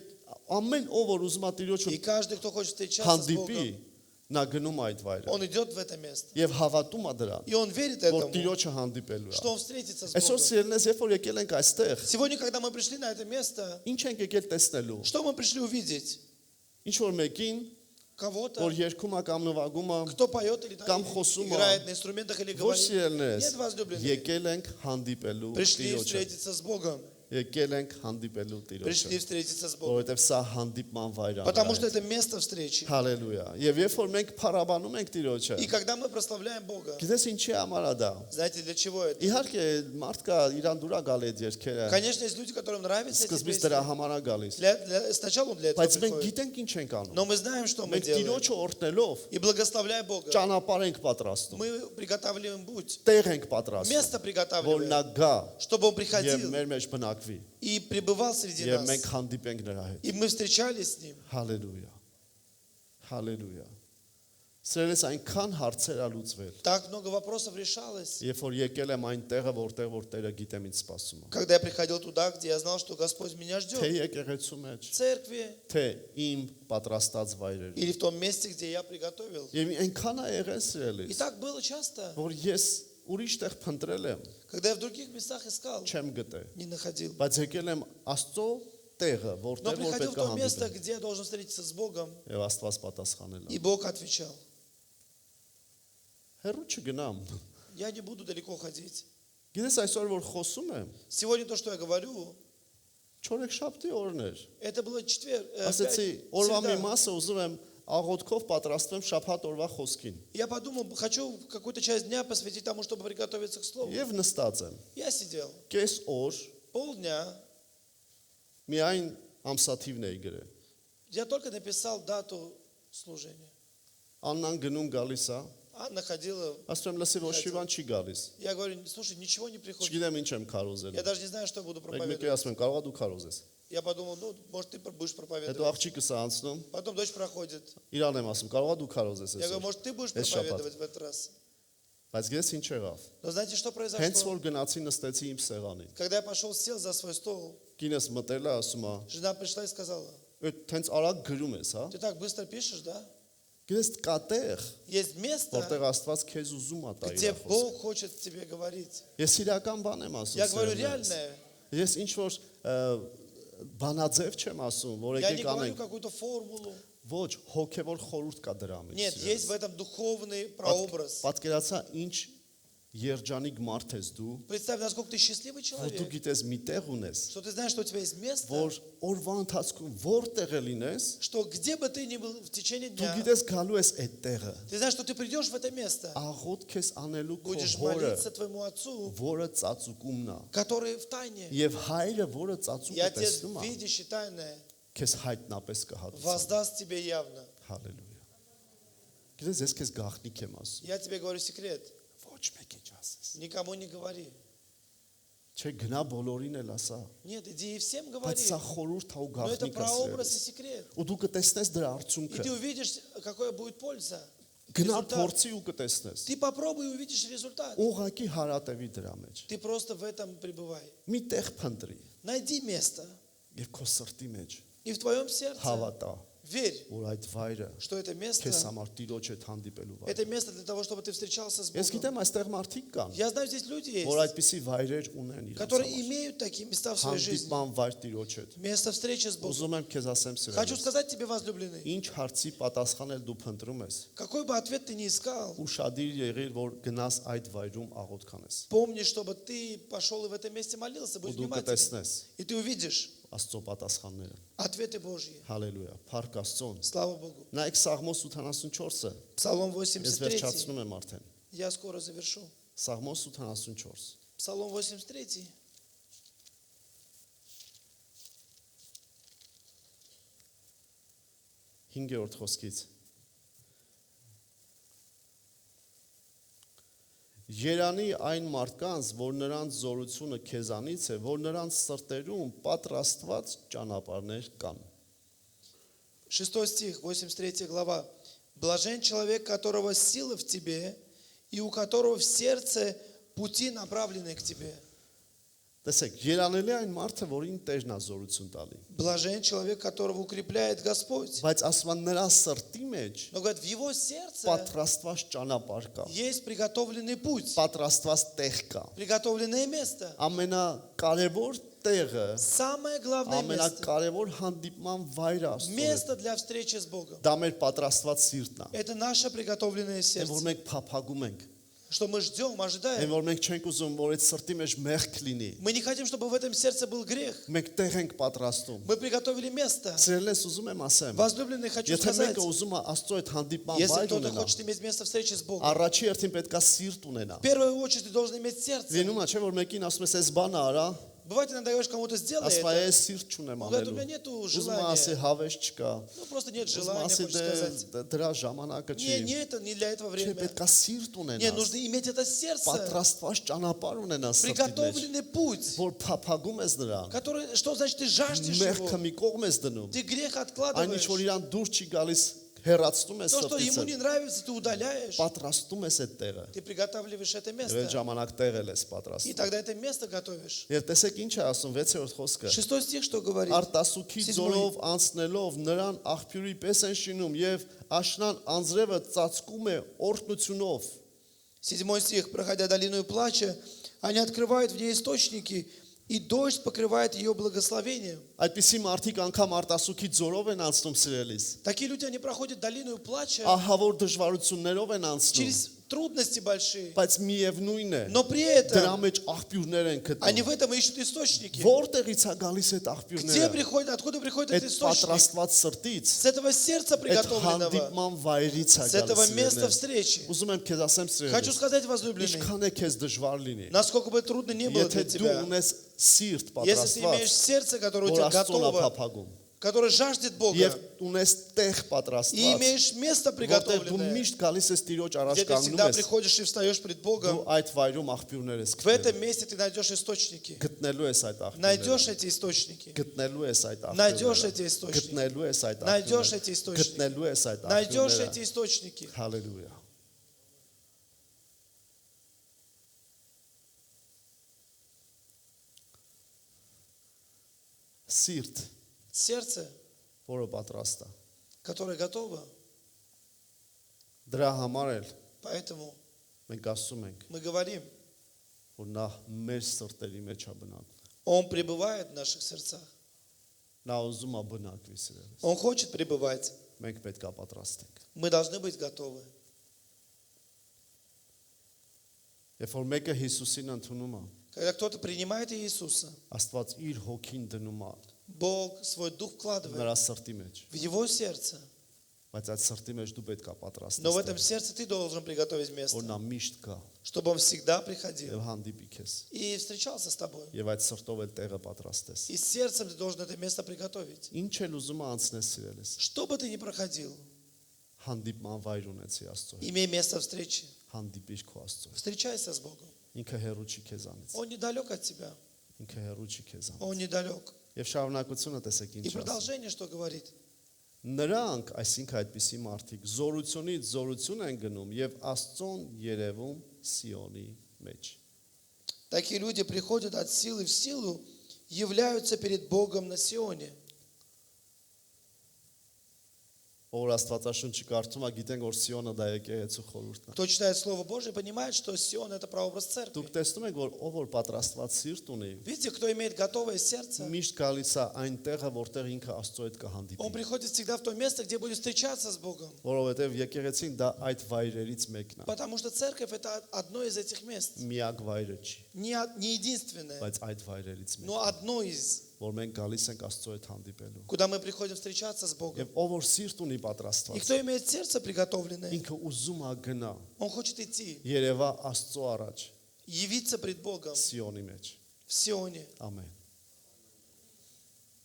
ամեն ով որ ուզում է Տիրոջ И каждый, кто хочет встречаться с հանդիպի, Богом, նա գնում է այդ վայրը։ он идет в это место. Եվ հավատում է դրան, И он верит որ этому, Տիրոջը հանդիպելու է։ что он встретится с Այսօր Богом. սիրելնես, երբ որ եկել ենք այստեղ, Сегодня, когда мы пришли на это место, ինչ ենք եկել տեսնելու։ что мы пришли увидеть? Ինչ որ մեկին, Кого-то, որ երգում է կամ նվագում է, кто поет или Կամ խոսում է, играет на инструментах или ոչ говорит. սիրելնես, Нет, возлюбленные. եկել ենք հանդիպելու Пришли Տիրոջը։ встретиться с Богом. Եկել ենք հանդիպելու Տիրոջը։ Пришли встретиться с Богом. Որովհետև սա հանդիպման վայր է։ Потому что это место встречи. Հալելույա։ Եվ երբ որ մենք փառաբանում ենք Տիրոջը, И когда мы прославляем Бога, գիտես ինչի համար է դա։ знаете, для чего это? Իհարկե մարդ կա իրան դուրա գալ այդ երկերը։ Конечно, есть люди, которым нравятся эти Սկզբից песни. դրա համար է գալիս։ Сначала он для этого Բայց մենք приходит. գիտենք ինչ ենք անում։ Но мы знаем, что мы Մենք делаем. Տիրոջը օրհնելով И благословляя Бога, ճանապարհ ենք պատրաստում։ мы приготавливаем путь. Տեղ ենք պատրաստում, Место որ приготавливаем, նա գա чтобы он եւ приходил մեր մեջ բնակվի и пребывал среди եւ нас. մենք հանդիպենք նրա հետ։ И мы встречались с ним. Հալելույա։ Հալելույա։ Սերես այնքան հարցեր ա լուծվել։ Так много вопросов решалось. Երբ որ եկել եմ այն տեղը, որտեղ որ Տերը գիտեմ ինձ սպասում է։ Когда я приходил туда, где я знал, что Господь меня Թե ждет. եկեղեցու մեջ, В церкви թե իմ պատրաստած վայրերում։ или в том месте, где я приготовил. Եվ այնքան է եղել И սիրելիս, так было часто. որ ես ուրիշ տեղ փնտրել եմ, Когда я в других местах искал, չեմ գտե։ не находил. Բայց եկել եմ Աստծո տեղը, Но որտեղ որ приходил в պետք է то место, հանդիպեմ։ где я должен встретиться с Богом, Եվ Աստված պատասխանել и է։ Бог отвечал. Հերո չգնամ։ Я не буду далеко ходить. Գիտես այսօր որ խոսում եմ, Сегодня то, что я говорю, չորեքշաբթի օրն էր։ это было четверг. Ասեցի, օրվա մի մասը ուզում եմ աղոթքով պատրաստվեմ շաբաթ օրվա խոսքին։ Я подумал, хочу какую-то часть дня посвятить тому, чтобы приготовиться к слову. Եվ նստած եմ։ Я сидел Կես օր полдня, միայն ամսաթիվն էի գրել։ я только написал дату служения. Աննան գնում գալիս է, Анна ходила, ասում եմ լսի ոչ մի բան չի գալիս։ я говорю, слушай, ничего не приходит. Չգիտեմ ինչ եմ Я քարոզել։ даже не знаю, что я буду Մեկ մեկի проповедовать. ասում եմ, կարողա դու քարոզես։ Я подумал, ну, может, ты будешь Հետո проповедовать. աղջիկս է անցնում, Потом дочь проходит. իրան եմ ասում, կարողա դու քարոզես Я говорю, այսօր։ может, ты будешь Эс шаббат. проповедовать в этот раз. Բայց գես ինչ եղավ։ Но знаете, что Հենց произошло? որ գնացի նստեցի իմ սեղանին։ Когда я пошел, сел за свой стол, Կինս մտել է, ասում է, жена пришла и сказала, «Այդ տենց արագ գրում ես, հա»։ ты так быстро пишешь, да? Գես կա տեղ, Есть место, որտեղ Աստված քեզ ուզում է տա где իր խոսքը։ Бог хочет тебе говорить. Ես իրական բան եմ ասում։ Я говорю սերունդներս։ реальное. Ես ինչ որ բանաձև չեմ ասում, որ Я не եկեք говорю անենք։ какую-то формулу. Ոչ, հոգևոր խորհուրդ կա դրա մեջ։ Нет, есть в этом духовный прообраз. Պատկերացա ինչ երջանիկ մարդ ես դու, Представь, насколько ты счастливый որ դու человек, գիտես մի տեղ ունես, что ты знаешь, что у тебя есть место, որ օրվա ընթացքում որտեղ է լինես, что где бы ты ни был в течение դու дня, գիտես գալու ես այդ տեղը։ ты знаешь, что ты придешь в это место, Աղոթք ես անելու քո будешь հորը, молиться твоему отцу, որը ծածուկումն է։ который в тайне, Եվ հայրը, որը и ծածուկը отец, տեսնում է, видящий тайное, քեզ հայտնապես կհատուցի։ воздаст тебе явно. Հալելույա։ Գիտես, ես քեզ գաղտնիք եմ ասում։ Я тебе говорю секрет, Ոչ մեկ ինչ ասես։ никому не говори. Չէ, գնա բոլորին էլ ասա։ Нет, иди и всем Բայց говори. սա խորհուրդ է ու Но это գաղտնիք է прообраз и սիրելիս։ секрет. Ու դու կտեսնես դրա И արդյունքը։ ты увидишь, какая будет польза. Գնա Результат. փորձի ու կտեսնես։ Ты попробуй и увидишь результат. Ուղղակի հարատևի դրա մեջ։ Ты просто в этом пребывай. Մի տեղ փնտրի Найди место. եւ քո սրտի մեջ И в твоем сердце հավատա, верь, որ այդ վայրը что это место, քեզ համար Տիրոջ հետ հանդիպելու վայր։ это место для того, чтобы ты встречался с Ես Богом. գիտեմ այստեղ մարդիկ կան, Я знаю, здесь люди որ есть, այդպիսի վայրեր ունեն իրենց которые համար։ имеют такие места в своей жизни. Հանդիպման վայր Տիրոջ հետ։ Место встречи с Богом. Ուզում եմ քեզ ասեմ Хочу սիրելիս։ сказать тебе, возлюбленный, Ինչ հարցի պատասխանել դու փնտրում ես։ какой бы ответ ты ни искал, Ուշադիր եղիր, որ գնաս այդ вայրում աղոթք անես։ помни, чтобы ты пошел и в этом месте молился, будь Ու դու внимательным. կտեսնես И ты увидишь Աստծո պատասխանները։ ответы Божьи. Հալելույա։ Փառք Աստծուն։ Слава Богу. Նայեք Սաղմոս 84-ը։ Псалом Ես 83. վերջացնում եմ արդեն։ Я скоро завершу. Սաղմոս 84։ Псалом 83. Հինգերորդ խոսքից։ Երանի այն մարդկանց, որ նրանց զորությունը քեզանից է, որ նրանց սրտերում պատրաստված ճանապարհներ կան։ 6 стих, 83 глава. Блажен человек, которого силы в тебе, и у которого в сердце пути направлены к тебе. Տեսեք, երանելի այն մարդը, որին Տերն է զորություն տալի։ Блажен человек, которого укрепляет Господь. Բայց ասում են նրա սրտի մեջ Но говорит, в его сердце պատրաստված ճանապարհ կա, есть приготовленный путь, պատրաստված տեղ կա։ приготовленное место. Ամենակարևոր տեղը, Самое главное место. ամենակարևոր հանդիպման վայրը Աստծո։ Место для встречи с Богом. Դա մեր պատրաստված սիրտն է։ Это наше приготовленное Այն որ сердце. մենք փափագում ենք, Что мы ждем, այն ожидаем. որ մենք չենք ուզում, որ այդ սրտի մեջ մեղք լինի։ Мы не хотим, чтобы в этом сердце был грех. Մենք տեղ ենք պատրաստում։ Мы приготовили место. Սիրելես ուզում եմ ասեմ, Возлюбленный, хочу եթե сказать, մեկը ուզում է Աստծո այդ հանդիպման если վայր кто-то ունենա, хочет иметь место встречи с Богом, առաջի երթին պետքա սիրտ ունենա։ в первую очередь ты должен иметь сердце. Լինում է, չէ՞ որ մեկին ասում ես, «Այս բանը արա», Бывает, иногда говоришь кому-то, сделай ասում է, это. «Ես սիրտ չունեմ Он говорит, у անելու»։ меня нету Ուզում է ասի, желания. հավես չկա։ Ну, просто нет Ուզում желания, ասի, хочешь сказать. դրա ժամանակը չի։ Не это, не для этого Չէ, времени. պետքա սիրտ Нет, ունենաս։ нужно иметь это сердце. Պատրաստված ճանապարհ ունենաս սրտի մեջ, Приготовленный путь. որ փափագում ես նրան։ Который, что значит, ты жаждешь Մեղքը его. մի կողմ ես դնում։ Ты грех Այն ինչ откладываешь. որ իրան դուր չի գալիս, հեռացնում ես То, что ему սրտից։ не нравится, ты удаляешь. Պատրաստում ես այդ տեղը։ Ты приготавливаешь это Եվ այդ место. ժամանակ տեղել ես И պատրաստում։ тогда это место готовишь. Եվ տեսեք ինչ է ասում 6-րդ խոսքը։ 6 стих что говорит? Արտասուքի Седьмой. ձորով անցնելով նրան աղբյուրի պես են շինում եւ աշնան անձրևը ծածկում է օրհնությունով։ 7 стих. Проходя долину плача, они открывают в ней источники, И дождь покрывает ее благословением. Այդպիսի մարդիկ անգամ արտասուքի ձորով են անցնում սիրելիս։ Такие люди, они проходят долину плача Ահավոր դժվարություններով են անցնում, через трудности большие. բայց միևնույն է, Но при դրա этом մեջ աղբյուրներ են они գտնում։ в этом ищут источники. Որտեղից է գալիս այդ Где աղբյուրները։ приходит, откуда приходит Այդ этот источник? պատրաստված սրտից, С этого сердца այդ приготовленного, հանդիպման վայրից է с этого места գալիս։ встречи. Ուզում եմ քեզ ասեմ Хочу սիրելիս, сказать, возлюбленный, ինչքան է քեզ դժվար լինի։ насколько бы трудно не было Եթե для դու тебя, ունես սիրտ если ты имеешь պատրաստված, сердце, которое у որ тебя Աստծուն готово, ապափագում, которое жаждет Бога, եւ ունես տեղ и պատրաստված, имеешь место որտեղ դու приготовленное, միշտ գալիս ես Տիրոջ առաջ где ты կանգնում всегда ես, приходишь и встаешь пред դու Богом, այդ վայրում աղբյուրներ ես в գտնում։ этом месте ты найдешь источники. Գտնելու ես այդ աղբյուրները։ Найдешь эти источники. Գտնելու ես այդ Найдешь աղբյուրները։ эти источники. Գտնելու ես այդ Найдешь աղբյուրները։ эти источники. Գտնելու ես այդ Найдешь աղբյուրները։ эти источники. Հալելույա։ Սիրտ, Сердце, որը պատրաստ է։ которое готово. Դրա համար էլ Поэтому մենք ասում ենք, мы говорим, որ նա մեր սրտերի մեջ է բնակվում։ Он пребывает в наших сердцах. Նա ուզում է բնակվի սիրելիս։ Он хочет пребывать. Մենք պետք է պատրաստենք։ Мы должны быть готовы. Երբ որ մեկը Հիսուսին ընդունում է, Когда кто-то принимает Иисуса, Աստված իր հոգին դնում է Бог свой дух вкладывает նրա սրտի մեջ, в его сердце. բայց այդ սրտի մեջ դու պետք է Но в этом պատրաստես, сердце ты должен приготовить որ место, նա միշտ կա чтобы он всегда приходил եւ հանդիպի քեզ и встречался с тобой. եւ այդ սրտով էլ տեղը պատրաստես։ И сердцем ты должен это место приготовить. Ինչ էլ ուզում է անցնես սիրելիս, Что бы ты ни проходил, հանդիպման վայր ունեցի Աստծո, имей место встречи. հանդիպիր քո Աստծո։ Встречайся с Богом. Ինքը հերու չի քեզանից, Он недалек от тебя. ինքը հերու չի քեզանից։ Он недалек. Եվ շարունակությունը տեսեք И ինչ ասում։ продолжение, что говорит. Նրանք, այսինքն այդպիսի մարդիկ, զորությունից զորություն են գնում եւ Աստծուն երևում Սիոնի մեջ։ Такие люди приходят от силы в силу, являются перед Богом на Сионе. Ով Աստվածաշունչը կարդում է, գիտենք որ Սիոնը դա եկեղեցու խորհուրդն է։ Кто читает Слово Божие, понимает, что Сион – это прообраз церкви. Դուք տեսնում եք որ ով որ պատրաստված սիրտ ունի, Видите, кто имеет готовое сердце, միշտ գալիս է այն տեղը, որտեղ ինքը Աստծո հետ он կհանդիպի։ приходит всегда в то место, где будет встречаться с Богом. Որովհետեւ եկեղեցին դա այդ վայրերից մեկն է։ Потому что церковь – это одно из этих мест. Միակ վայրը չի, Не единственное, բայց այդ վայրերից մեկն но одно из, է, որ մենք գալիս ենք Աստծո հետ հանդիպելու։ куда мы приходим встречаться с Богом. Եվ ով որ սիրտ ունի И պատրաստված, кто имеет сердце приготовленное, ինքը ուզում է գնա он хочет идти, Երևա Աստծո առաջ явиться пред Богом Սիոնի մեջ։ в Сионе. Ամեն։